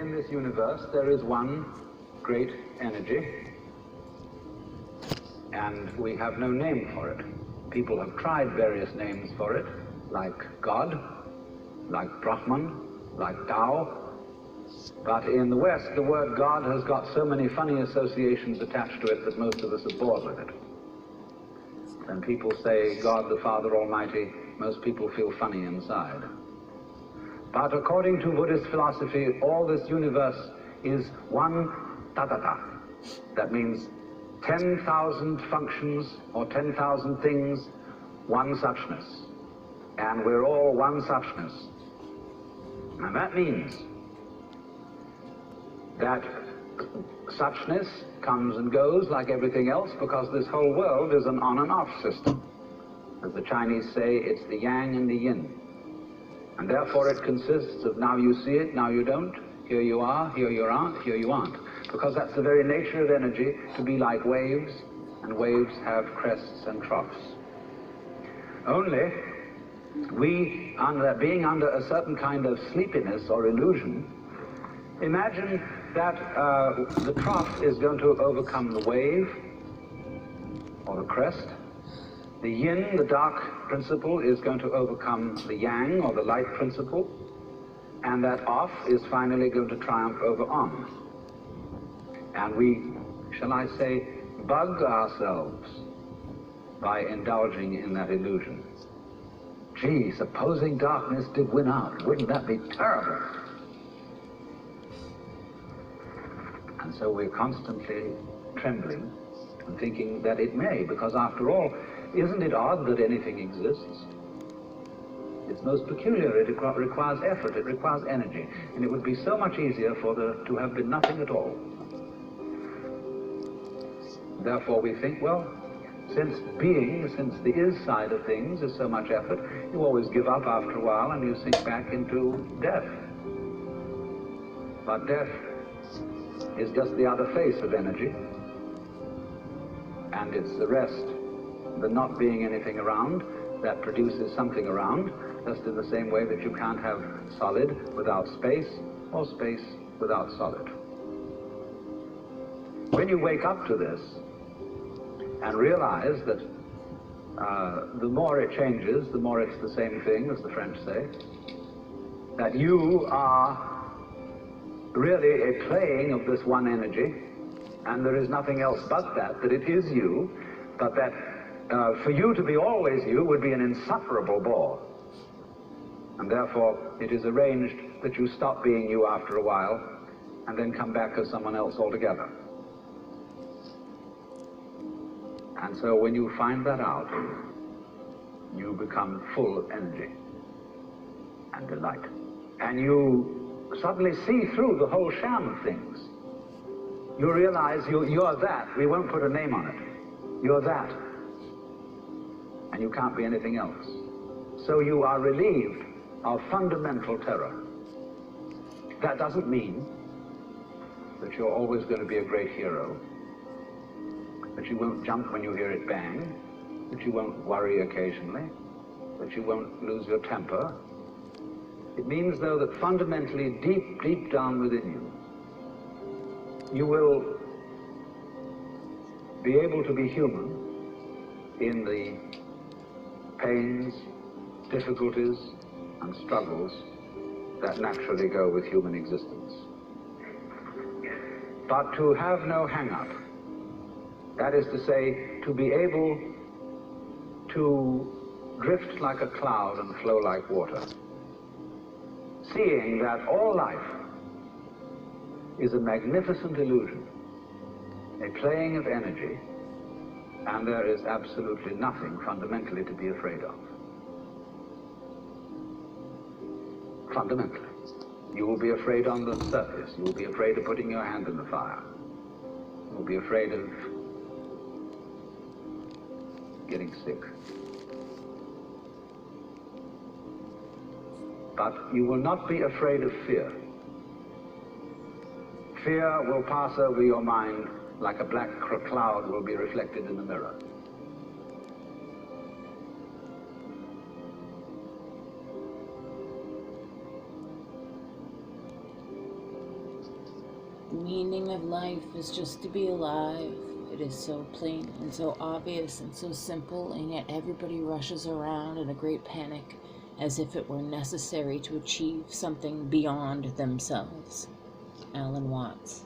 in this universe there is one great energy, and we have no name for it. People have tried various names for it, like God, like Brahman, like Tao, but in the West the word God has got so many funny associations attached to it that most of us are bored with it. When people say God the Father Almighty, most people feel funny inside. But according to Buddhist philosophy, all this universe is one tathata. That means 10,000 functions or 10,000 things, one suchness. And we're all one suchness. And that means that suchness comes and goes like everything else, because this whole world is an on and off system. As the Chinese say, it's the yang and the yin. And therefore it consists of now you see it, now you don't, here you are, here you aren't, here you aren't. Because that's the very nature of energy, to be like waves, and waves have crests and troughs. Only we, being under a certain kind of sleepiness or illusion, imagine that the trough is going to overcome the wave or the crest. The yin, the dark principle, is going to overcome the yang, or the light principle, and that off is finally going to triumph over on. And we, shall I say, bug ourselves by indulging in that illusion. Gee, supposing darkness did win out, wouldn't that be terrible? And so we're constantly trembling and thinking that it may, because after all, isn't it odd that anything exists? It's most peculiar. It requires effort, it requires energy, and it would be so much easier for there to have been nothing at all. Therefore we think, well, since being, since the is side of things is so much effort, you always give up after a while and you sink back into death. But death is just the other face of energy, and it's the rest, the not being anything around, that produces something around, just in the same way that you can't have solid without space, or space without solid. When you wake up to this and realize that the more it changes, the more it's the same thing, as the French say, that you are really a playing of this one energy, and there is nothing else but that it is you, but that for you to be always you would be an insufferable bore. And therefore it is arranged that you stop being you after a while and then come back as someone else altogether. And so when you find that out, you become full of energy and delight. And you suddenly see through the whole sham of things. You realize you're that. We won't put a name on it. You're that. And you can't be anything else. So you are relieved of fundamental terror. That doesn't mean that you're always going to be a great hero, that you won't jump when you hear it bang, that you won't worry occasionally, that you won't lose your temper. It means, though, that fundamentally, deep, deep down within you, you will be able to be human in the pains, difficulties, and struggles that naturally go with human existence. But to have no hang-up, that is to say, to be able to drift like a cloud and flow like water, seeing that all life is a magnificent illusion, a playing of energy, and there is absolutely nothing fundamentally to be afraid of. Fundamentally. You will be afraid on the surface. You will be afraid of putting your hand in the fire. You will be afraid of getting sick. But you will not be afraid of fear. Fear will pass over your mind like a black cloud will be reflected in the mirror. meaning of life is just to be alive. It is so plain and so obvious and so simple, and yet everybody rushes around in a great panic as if it were necessary to achieve something beyond themselves. Alan Watts.